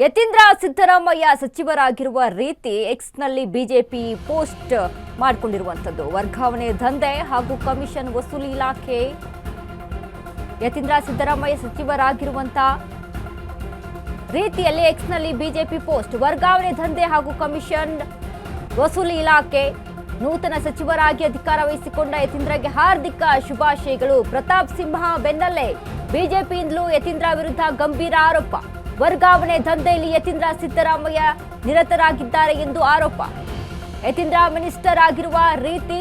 ಯತೀಂದ್ರ ಸಿದ್ದರಾಮಯ್ಯ ಸಚಿವರಾಗಿರುವ ರೀತಿ ಎಕ್ಸ್ನಲ್ಲಿ BJP post ಮಾಡಿಕೊಂಡಿರುವಂತದ್ದು ವರ್ಗಾವಣೆ ದಂಧೆ ಹಾಗೂ ಕಮಿಷನ್ ವಸೂಲಿ ಇಲಾಖೆ ಯತೀಂದ್ರ ಸಿದ್ದರಾಮಯ್ಯ ಸಚಿವರಾಗಿರುವಂತ ರೀತಿಯಲ್ಲಿ ಎಕ್ಸ್ನಲ್ಲಿ ಬಿಜೆಪಿ ಪೋಸ್ಟ್ ವರ್ಗಾವಣೆ ದಂಧೆ ಹಾಗೂ ಕಮಿಷನ್ ವಸೂಲಿ ಇಲಾಖೆ ನೂತನ ಸಚಿವರಾಗಿ ಅಧಿಕಾರ ವಹಿಸಿಕೊಂಡ ಯತೀಂದ್ರಗೆ ಹಾರ್ದಿಕ ಶುಭಾಶಯಗಳು. ಪ್ರತಾಪ್ ಸಿಂಹ ಬೆನ್ನಲ್ಲೇ ಬಿಜೆಪಿಯಿಂದಲೂ ಯತೀಂದ್ರ ವಿರುದ್ಧ ಗಂಭೀರ ಆರೋಪ. ವರ್ಗಾವಣೆ ದಂಧೆಯಲ್ಲಿ ಯತೀಂದ್ರ ಸಿದ್ದರಾಮಯ್ಯ ನಿರತರಾಗಿದ್ದಾರೆ ಎಂದು ಆರೋಪ. ಯತೀಂದ್ರ ಮಿನಿಸ್ಟರ್ ಆಗಿರುವ ರೀತಿ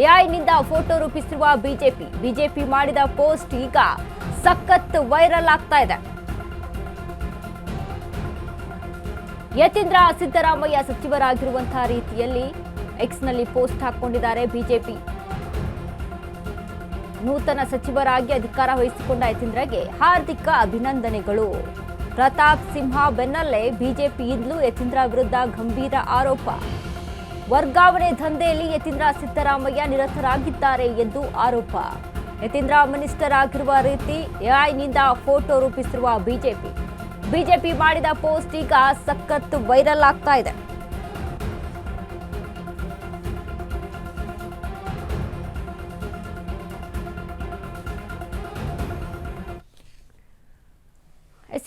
ಎಐನಿಂದ ಫೋಟೋ ರೂಪಿಸಿರುವ ಬಿಜೆಪಿ ಮಾಡಿದ ಪೋಸ್ಟ್ ಈಗ ಸಖತ್ ವೈರಲ್ ಆಗ್ತಾ ಇದೆ. ಯತೀಂದ್ರ ಸಿದ್ದರಾಮಯ್ಯ ಸಚಿವರಾಗಿರುವಂತಹ ರೀತಿಯಲ್ಲಿ ಎಕ್ಸ್ನಲ್ಲಿ ಪೋಸ್ಟ್ ಹಾಕೊಂಡಿದ್ದಾರೆ ಬಿಜೆಪಿ. ನೂತನ ಸಚಿವರಾಗಿ ಅಧಿಕಾರ ವಹಿಸಿಕೊಂಡ ಯತೀಂದ್ರಗೆ ಹಾರ್ದಿಕ ಅಭಿನಂದನೆಗಳು. ಪ್ರತಾಪ್ ಸಿಂಹ ಬೆನ್ನಲ್ಲೇ ಬಿಜೆಪಿಯಿಂದಲೂ ಯತೀಂದ್ರ ವಿರುದ್ಧ ಗಂಭೀರ ಆರೋಪ. ವರ್ಗಾವಣೆ ದಂಧೆಯಲ್ಲಿ ಯತೀಂದ್ರ ಸಿದ್ದರಾಮಯ್ಯ ನಿರತರಾಗಿದ್ದಾರೆ ಎಂದು ಆರೋಪ. ಯತೀಂದ್ರ ಮಿನಿಸ್ಟರ್ ಆಗಿರುವ ರೀತಿ ಎಐನಿಂದ ಫೋಟೋ ರೂಪಿಸಿರುವ ಬಿಜೆಪಿ ಮಾಡಿದ ಪೋಸ್ಟ್ ಈಗ ಸಖತ್ ವೈರಲ್ ಆಗ್ತಾ ಇದೆ.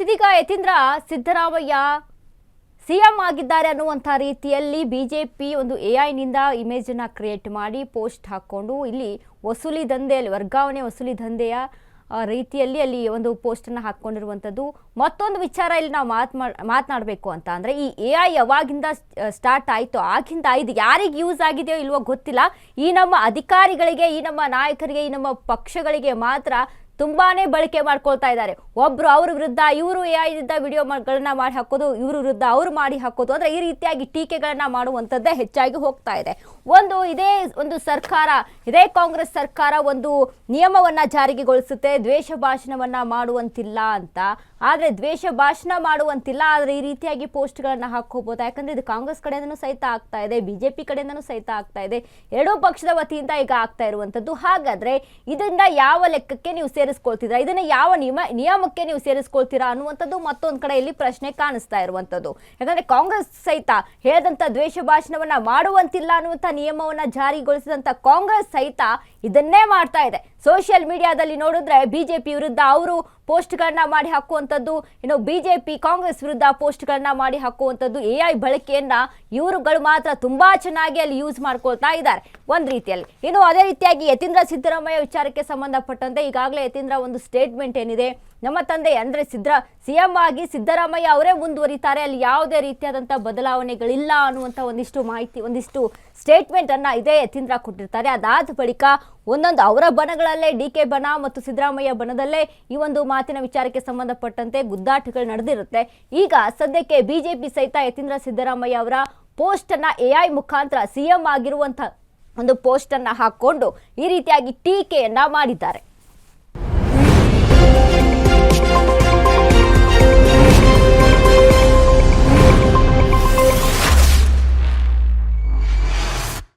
ಇದೀಗ ಯತೀಂದ್ರ ಸಿದ್ದರಾಮಯ್ಯ ಸಿಎಂ ಆಗಿದ್ದಾರೆ ಅನ್ನುವಂಥ ರೀತಿಯಲ್ಲಿ ಬಿಜೆಪಿ ಒಂದು ಎಐನಿಂದ ಇಮೇಜ್ ಅನ್ನ ಕ್ರಿಯೇಟ್ ಮಾಡಿ ಪೋಸ್ಟ್ ಹಾಕೊಂಡು ಇಲ್ಲಿ ವಸೂಲಿ ದಂಧೆಯಲ್ಲಿ ವರ್ಗಾವಣೆ ವಸೂಲಿ ದಂಧೆಯ ರೀತಿಯಲ್ಲಿ ಅಲ್ಲಿ ಒಂದು ಪೋಸ್ಟ್ ಅನ್ನ ಹಾಕೊಂಡಿರುವಂಥದ್ದು. ಮತ್ತೊಂದು ವಿಚಾರ ಇಲ್ಲಿ ನಾವು ಮಾತನಾಡಬೇಕು ಅಂತ ಅಂದ್ರೆ ಈ ಎಐ ಯಾವಾಗಿಂದ ಸ್ಟಾರ್ಟ್ ಆಯಿತು ಆಗಿಂದ ಇದು ಯಾರಿಗೆ ಯೂಸ್ ಆಗಿದೆಯೋ ಇಲ್ವೋ ಗೊತ್ತಿಲ್ಲ. ಈ ನಮ್ಮ ಅಧಿಕಾರಿಗಳಿಗೆ, ಈ ನಮ್ಮ ನಾಯಕರಿಗೆ, ಈ ನಮ್ಮ ಪಕ್ಷಗಳಿಗೆ ಮಾತ್ರ ತುಂಬಾನೇ ಬಳಕೆ ಮಾಡ್ಕೊಳ್ತಾ ಇದ್ದಾರೆ. ಒಬ್ರು ಅವ್ರ ವಿರುದ್ಧ ಇವರು ಎಐ ವಿರುದ್ಧ ವಿಡಿಯೋಗಳನ್ನ ಮಾಡಿ ಹಾಕೋದು, ಇವ್ರ ವಿರುದ್ಧ ಅವ್ರು ಮಾಡಿ ಹಾಕೋದು, ಅಂದ್ರೆ ಈ ರೀತಿಯಾಗಿ ಟೀಕೆಗಳನ್ನ ಮಾಡುವಂಥದ್ದೇ ಹೆಚ್ಚಾಗಿ ಹೋಗ್ತಾ ಇದೆ. ಇದೇ ಒಂದು ಸರ್ಕಾರ, ಇದೇ ಕಾಂಗ್ರೆಸ್ ಸರ್ಕಾರ ಒಂದು ನಿಯಮವನ್ನ ಜಾರಿಗೆಗೊಳಿಸುತ್ತೆ, ದ್ವೇಷ ಭಾಷಣವನ್ನ ಮಾಡುವಂತಿಲ್ಲ ಅಂತ. ಆದ್ರೆ ದ್ವೇಷ ಭಾಷಣ ಮಾಡುವಂತಿಲ್ಲ, ಆದ್ರೆ ಈ ರೀತಿಯಾಗಿ ಪೋಸ್ಟ್ಗಳನ್ನ ಹಾಕೋಬಹುದು. ಯಾಕಂದ್ರೆ ಇದು ಕಾಂಗ್ರೆಸ್ ಕಡೆಯಿಂದನೂ ಸಹಿತ ಆಗ್ತಾ ಇದೆ, ಬಿಜೆಪಿ ಕಡೆಯಿಂದನೂ ಸಹಿತ ಆಗ್ತಾ ಇದೆ, ಎರಡೂ ಪಕ್ಷದ ವತಿಯಿಂದ ಈಗ ಆಗ್ತಾ ಇರುವಂತದ್ದು. ಹಾಗಾದ್ರೆ ಇದರಿಂದ ಯಾವ ಲೆಕ್ಕಕ್ಕೆ ನೀವು ಸೇರಿಸ್ಕೊಳ್ತಿದ್ದೀರಾ, ಇದನ್ನ ಯಾವ ನಿಯಮಕ್ಕೆ ನೀವು ಸೇರಿಸ್ಕೊಳ್ತೀರಾ ಅನ್ನುವಂಥದ್ದು ಮತ್ತೊಂದು ಕಡೆ ಇಲ್ಲಿ ಪ್ರಶ್ನೆ ಕಾಣಿಸ್ತಾ ಇರುವಂತದ್ದು. ಯಾಕಂದ್ರೆ ಕಾಂಗ್ರೆಸ್ ಸಹಿತ ಹೇಳಿದಂತ ದ್ವೇಷ ಭಾಷಣವನ್ನ ಮಾಡುವಂತಿಲ್ಲ ಅನ್ನುವಂಥ ನಿಯಮವನ್ನ ಜಾರಿಗೊಳಿಸಿದಂತ ಕಾಂಗ್ರೆಸ್ ಸಹಿತ ಇದನ್ನೇ ಮಾಡ್ತಾ ಇದೆ. ಸೋಷಿಯಲ್ ಮೀಡಿಯಾದಲ್ಲಿ ನೋಡಿದ್ರೆ ಬಿಜೆಪಿ ವಿರುದ್ಧ ಅವರು ಪೋಸ್ಟ್ಗಳನ್ನ ಮಾಡಿ ಹಾಕುವಂಥದ್ದು, ಇನ್ನು ಬಿಜೆಪಿ ಕಾಂಗ್ರೆಸ್ ವಿರುದ್ಧ ಪೋಸ್ಟ್ಗಳನ್ನ ಮಾಡಿ ಹಾಕುವಂಥದ್ದು. ಎಐ ಬಳಕೆಯನ್ನ ಇವರುಗಳು ಮಾತ್ರ ತುಂಬಾ ಚೆನ್ನಾಗಿ ಅಲ್ಲಿ ಯೂಸ್ ಮಾಡ್ಕೊಳ್ತಾ ಇದ್ದಾರೆ ಒಂದ್ ರೀತಿಯಲ್ಲಿ. ಇನ್ನು ಅದೇ ರೀತಿಯಾಗಿ ಯತೀಂದ್ರ ಸಿದ್ದರಾಮಯ್ಯ ವಿಚಾರಕ್ಕೆ ಸಂಬಂಧಪಟ್ಟಂತೆ ಈಗಾಗಲೇ ಯತೀಂದ್ರ ಒಂದು ಸ್ಟೇಟ್ಮೆಂಟ್ ಏನಿದೆ, ನಮ್ಮ ತಂದೆ ಅಂದ್ರೆ ಸಿಎಂ ಆಗಿ ಸಿದ್ದರಾಮಯ್ಯ ಅವರೇ ಮುಂದುವರಿತಾರೆ, ಅಲ್ಲಿ ಯಾವುದೇ ರೀತಿಯಾದಂಥ ಬದಲಾವಣೆಗಳಿಲ್ಲ ಅನ್ನುವಂಥ ಒಂದಿಷ್ಟು ಮಾಹಿತಿ, ಒಂದಿಷ್ಟು ಸ್ಟೇಟ್ಮೆಂಟ್ ಅನ್ನ ಇದೇ ಯತೀಂದ್ರ ಕೊಟ್ಟಿರ್ತಾರೆ. ಅದಾದ ಬಳಿಕ ಒಂದೊಂದು ಅವರ ಬಣಗಳಲ್ಲೇ ಡಿಕೆ ಬಣ ಮತ್ತು ಸಿದ್ದರಾಮಯ್ಯ ಬಣದಲ್ಲೇ ಈ ಒಂದು ಮಾತಿನ ವಿಚಾರಕ್ಕೆ ಸಂಬಂಧಪಟ್ಟಂತೆ ಗುದ್ದಾಟಗಳು ನಡೆದಿರುತ್ತೆ. ಈಗ ಸದ್ಯಕ್ಕೆ ಬಿಜೆಪಿ ಸಹಿತ ಯತೀಂದ್ರ ಸಿದ್ದರಾಮಯ್ಯ ಅವರ ಪೋಸ್ಟ್ ಅನ್ನ ಎಐ ಮುಖಾಂತರ ಸಿಎಂ ಆಗಿರುವಂತಹ ಒಂದು ಪೋಸ್ಟ್ ಅನ್ನ ಹಾಕೊಂಡು ಈ ರೀತಿಯಾಗಿ ಟೀಕೆಯನ್ನ ಮಾಡಿದ್ದಾರೆ.